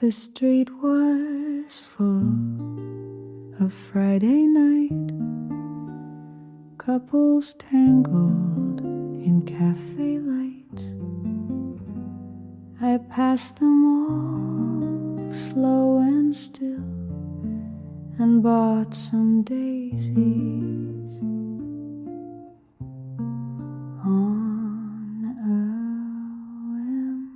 The street was full of Friday night couples tangled in cafe lights. I passed them all, slow and still, and bought some daisies on a whim.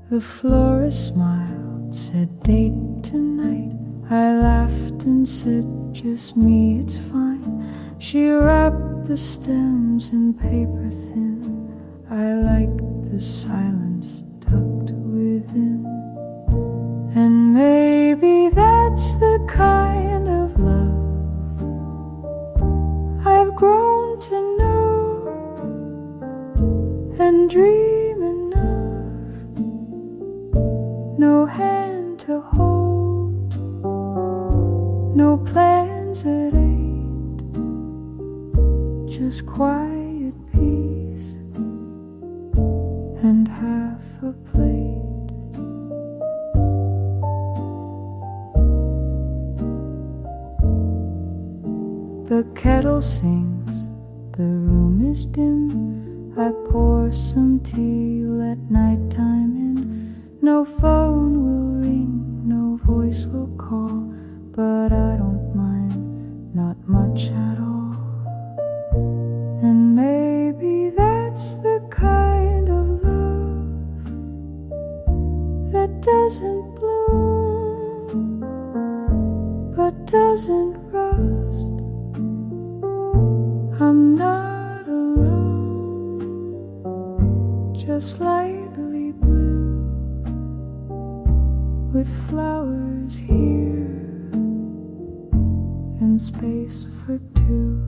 The florist smiled, said date tonight. I laughed and said just me, it's fine. She wrapped the stems in paper thin. I liked the silence tucked within. And maybe that's the kind of love I've grown to know and dream enough. No hand to hold, no plans at 8, just quiet peace and half a plate. The kettle sings, the room is dim. I pour some tea, let nighttime in. No phone will ring, no voice will call, but I don't mind, not much at all. And maybe that's the kind of love that doesn't bloom, but doesn't rust. I'm not alone, just lightly blue, with flowers here and space for two.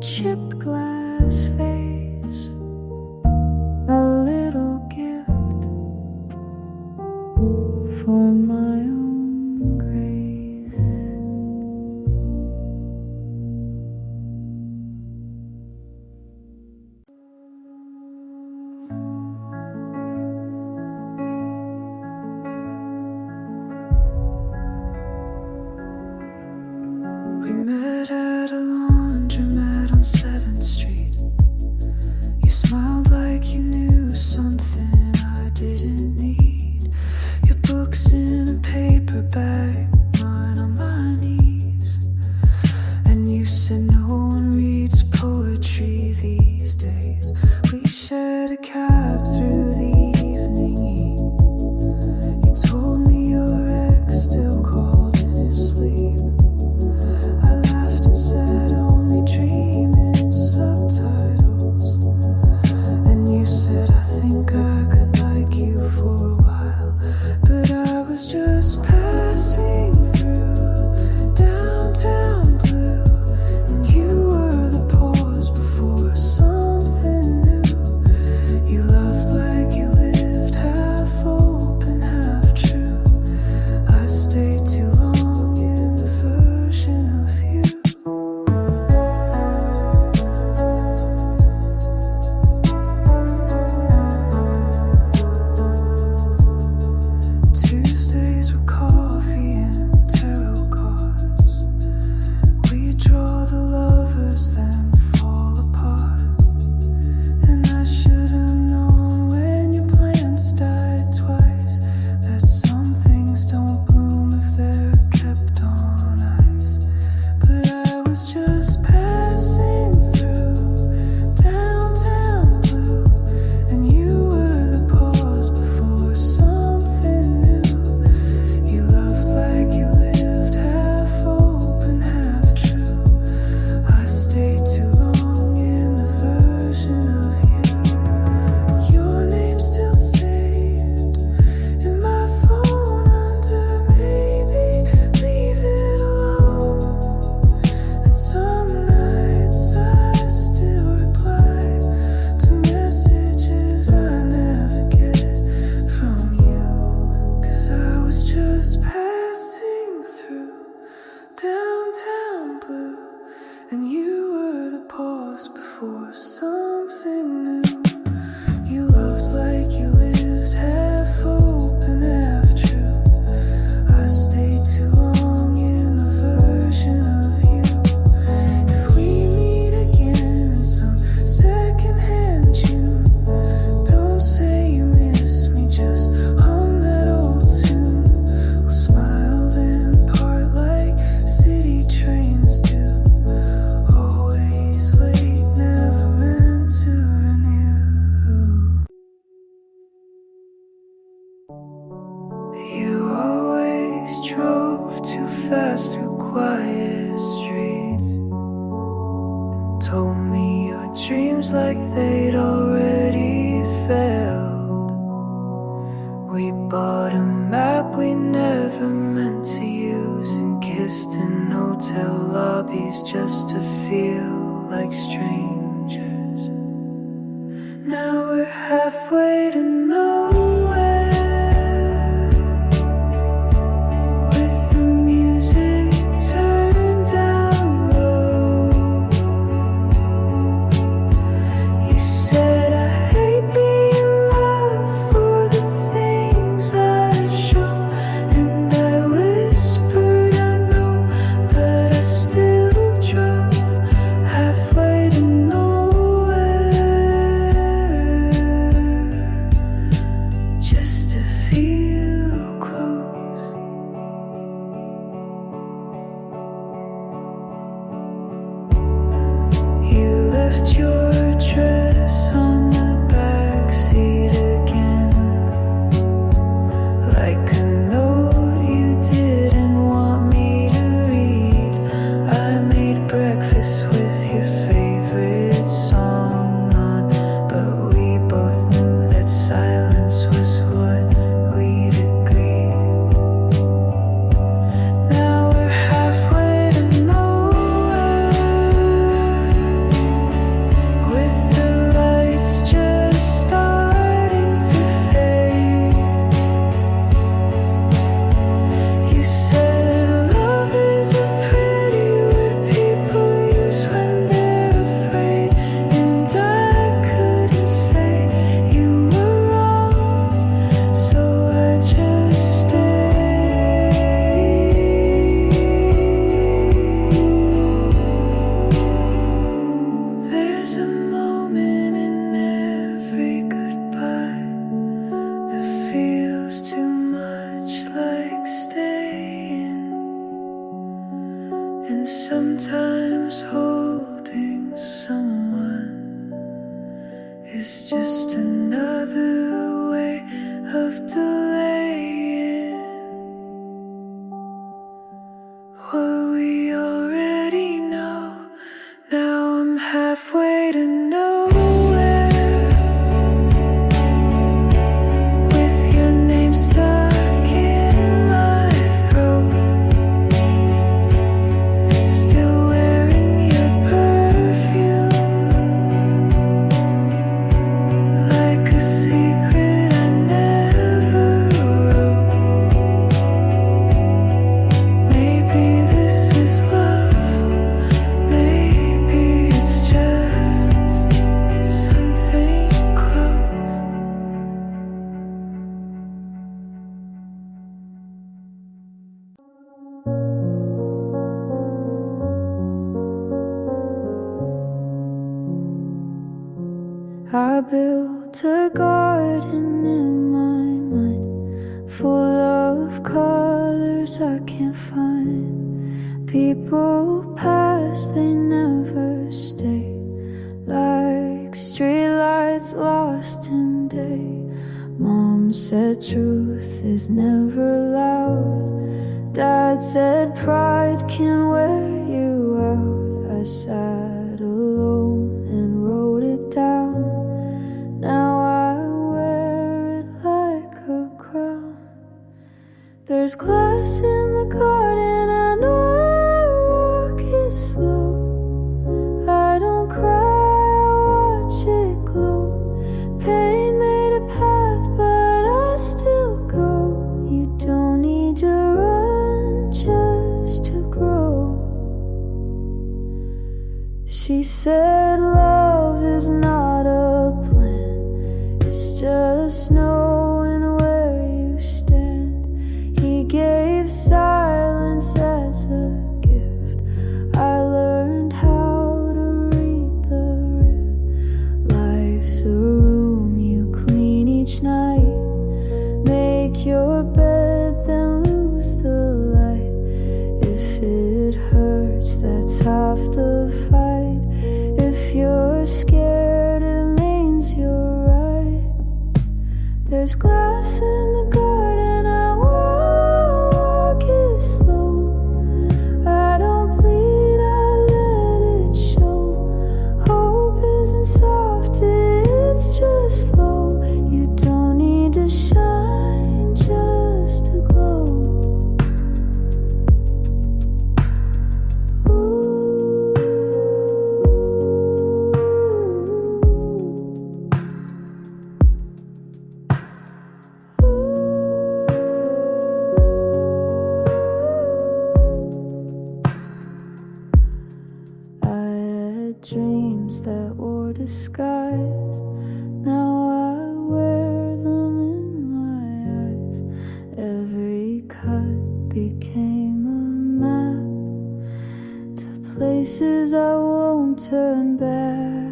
Chipped glass vase, a little gift for my own grace. We met at a laundromat on 7th Street. You smiled like you knew something I didn't need. Your books in a paper bag, always drove too fast through quiet streets. Told me your dreams like they'd already failed. We bought a map we never meant to use, and kissed in hotel lobbies just to feel like strangers. Now we're halfway to nowhere, with the music turned down low. You said I hate being loved for the things I show, and I whispered I know, but I still drove halfway to nowhere, just to feel close. You left your dress on the backseat again, like a note you didn't want me to read. I made breakfast with your favorite song on, but we both knew that silence was what we'd agreed. Now we're halfway to nowhere, with the lights just starting to fade. You said love is a pretty word people use when they're afraid, and I couldn't say you were wrong, so I just stayed. There's a moment in every goodbye that feels too much like staying, and sometimes holding someone is just another way of delaying what we already know. Now I'm halfway to nowhere, with your name stuck in my throat, still wearing your perfume, like a secret I never wrote. Maybe this is love, maybe it's just something close. I built a garden in my mind, full of colors I can't find. People pass, they never stay, like streetlights lost in day. Mom said truth is never loud. Dad said pride can wear you out. I sat alone and wrote it down. Now I wear it like a crown. There's glass in the garden, I know I walk it slow. I don't cry, I watch it glow. Pain made a path, but I still go. You don't need to run just to grow. She said love is not a plan, it's just knowing where you stand. He gave silence as a gift. I learned how to read the rift. Life's a room you clean each night. Make your bed, then lose the light. If it hurts, that's half the fight. If you're scared, it means you're right. There's glass in the garden, I walk disguise. Now I wear them in my eyes. Every cut became a map to places I won't turn back.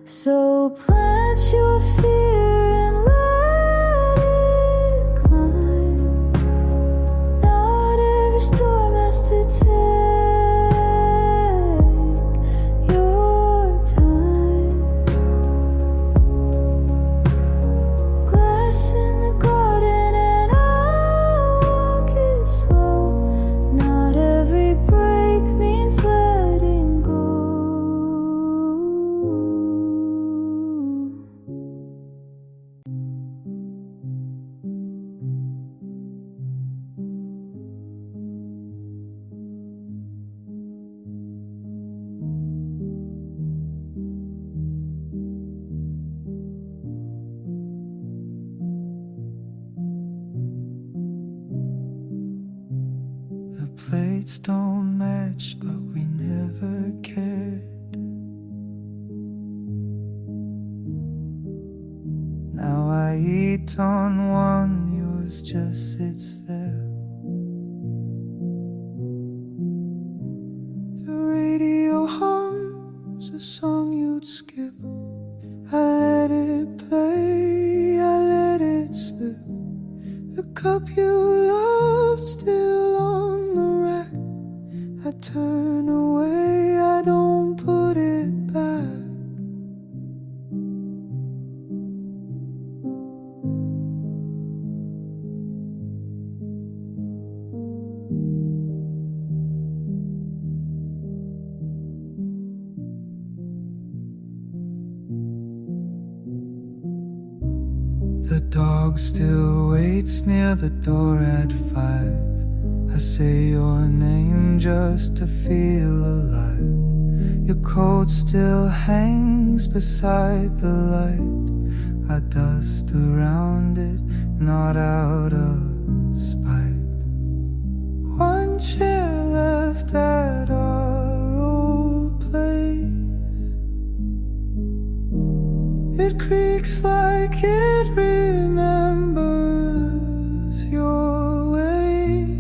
So plant your fear and let it climb. Not every storm has to take your time. Glass in the garden and I'll walk it slow. Not every break means letting go. The plates don't match, but we never cared. Now I eat on one, yours just sits there. The radio hums a song you'd skip. I let it play, I let it slip. The cup you loved still on the rack. I turn away, I don't put it back. The dog still waits near the door at 5. I say your name just to feel alive. Your coat still hangs beside the light. I dust around it, not out of spite. One chair left at our old place. It creaks like it remembers your weight.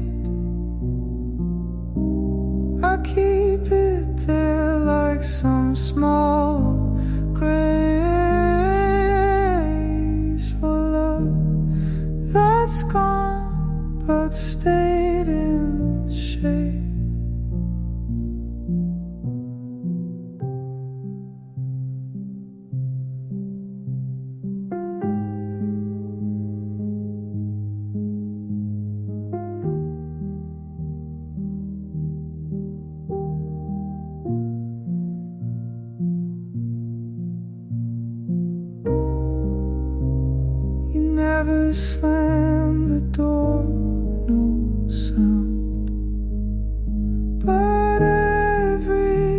I keep it there like some small graceful love that's gone but stayed in shape. Never slam the door, no sound, but everything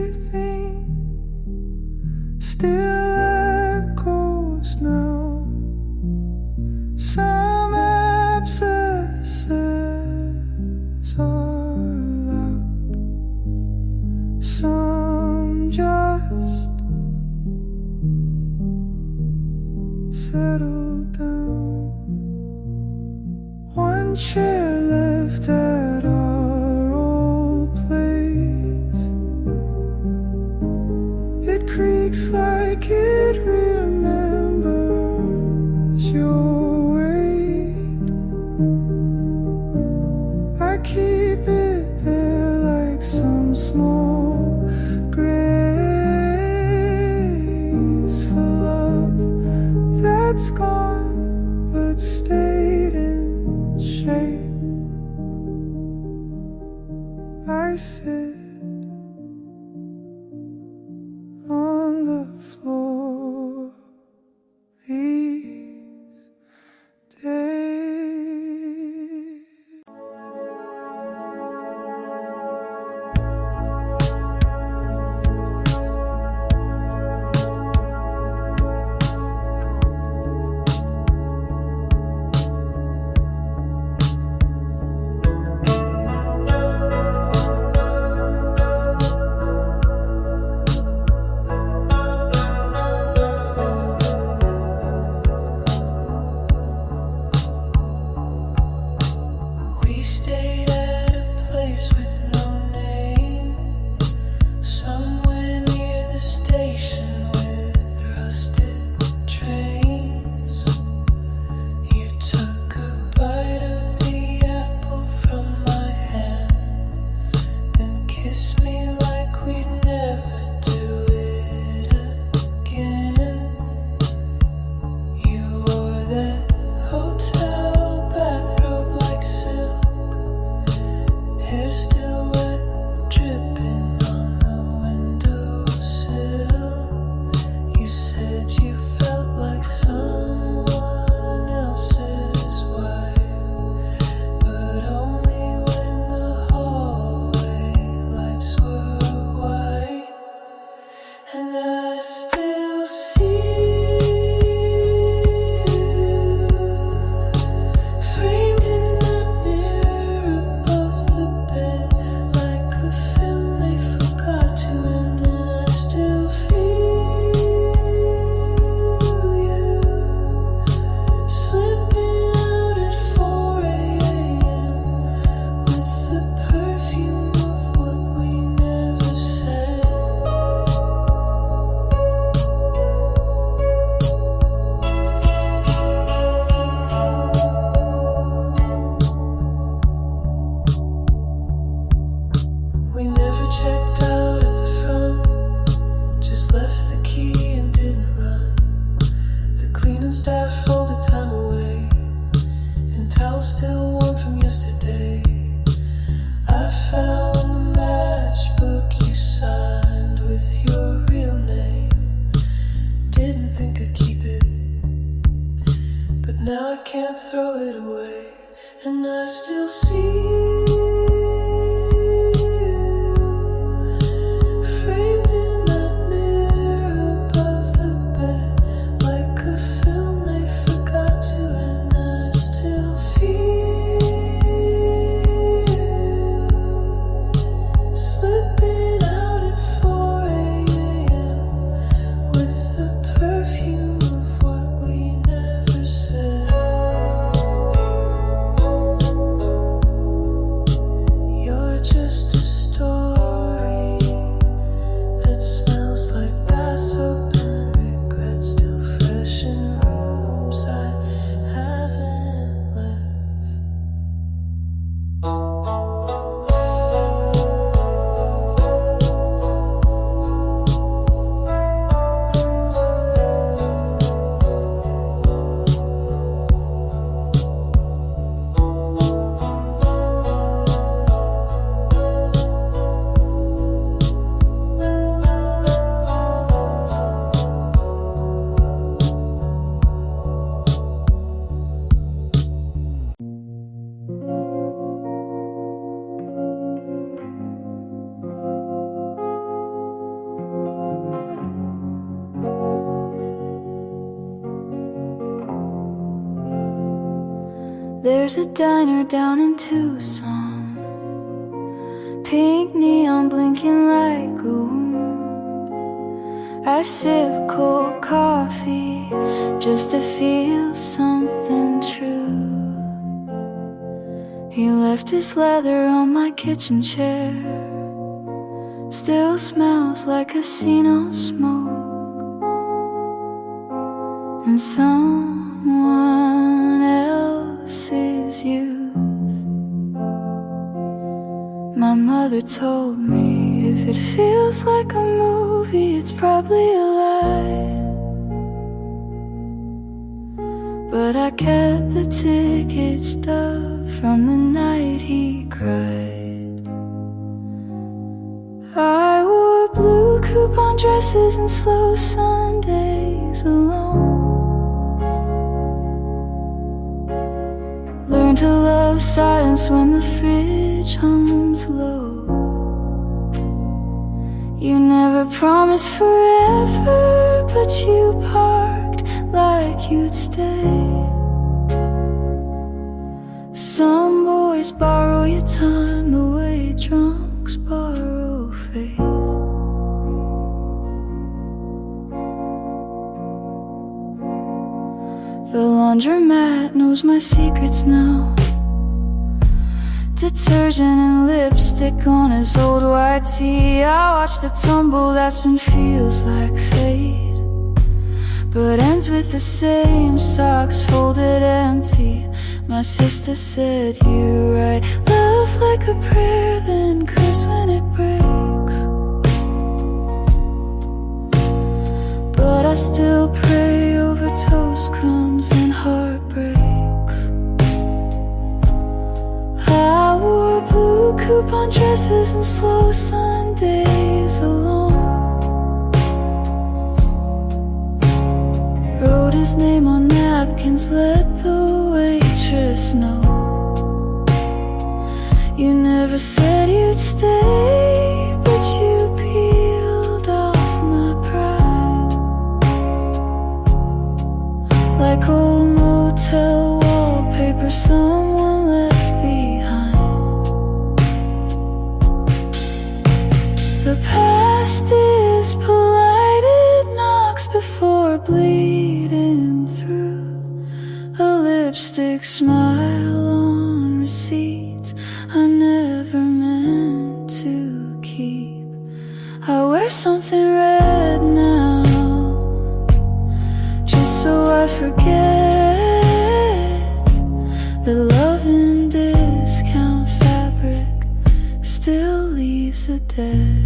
still echoes now. Some abscesses are loud, some just settle down. One chair left at our old place. It creaks like it remembers your weight. I keep it there like some small graceful love that's gone but stayed in shape. I sit on the floor these days. We stayed at a place with no name, somewhere near the station with rusted trains. You took a bite of the apple from my hand, then kissed me like we'd never do it again. You wore that hotel bathrobe like silk, hair still wet, dripping on the windowsill. You said you felt like someone else's wife, but only when the hallway lights were white. And I still see you framed in that mirror above the bed, like a film they forgot to end. And I still feel you slipping out at 4 a.m. with the perfume of what we never said. We never checked out at the front, just left the key and didn't run. The cleaning staff folded time away, and towels still warm from yesterday. I found the matchbook you signed with your real name. Didn't think I'd keep it, but now I can't throw it away. And I still see you framed in that mirror above the bed, like a film they forgot to end. I still feel you slipping out at 4 a.m. with the perfume of what we never said. You're just a story that smells like bath soap and regret, still fresh in rooms I haven't left. There's a diner down in Tucson, pink neon blinking like a wound. I sip cold coffee just to feel something true. He left his leather on my kitchen chair, still smells like casino smoke and someone else's youth. My mother told me if it feels like a movie, it's probably a lie. But I kept the ticket stub from the night he cried. I wore blue coupon dresses and slow Sundays alone. Learn to love silence when the fridge hums low. You never promised forever, but you parked like you'd stay. Some boys borrow your time the way drunks borrow faith. The laundromat knows my secrets now. detergent and lipstick on his old white tee. I watch the tumble that's been feels like fate, but ends with the same socks folded empty. My sister said you write love like a prayer, then curse when it breaks. But I still pray over toast crumbs and heartbreaks. I wore blue coupon dresses and slow Sundays alone. Wrote his name on napkins, let the waitress know. You never said you'd stay, but you peeled off my pride. Like old motel wallpaper someone left behind. The past is polite, it knocks before bleeding through. A lipstick smile on receipts I never meant to keep. I wear something red now, just so I forget that love in discount fabric still leaves a debt.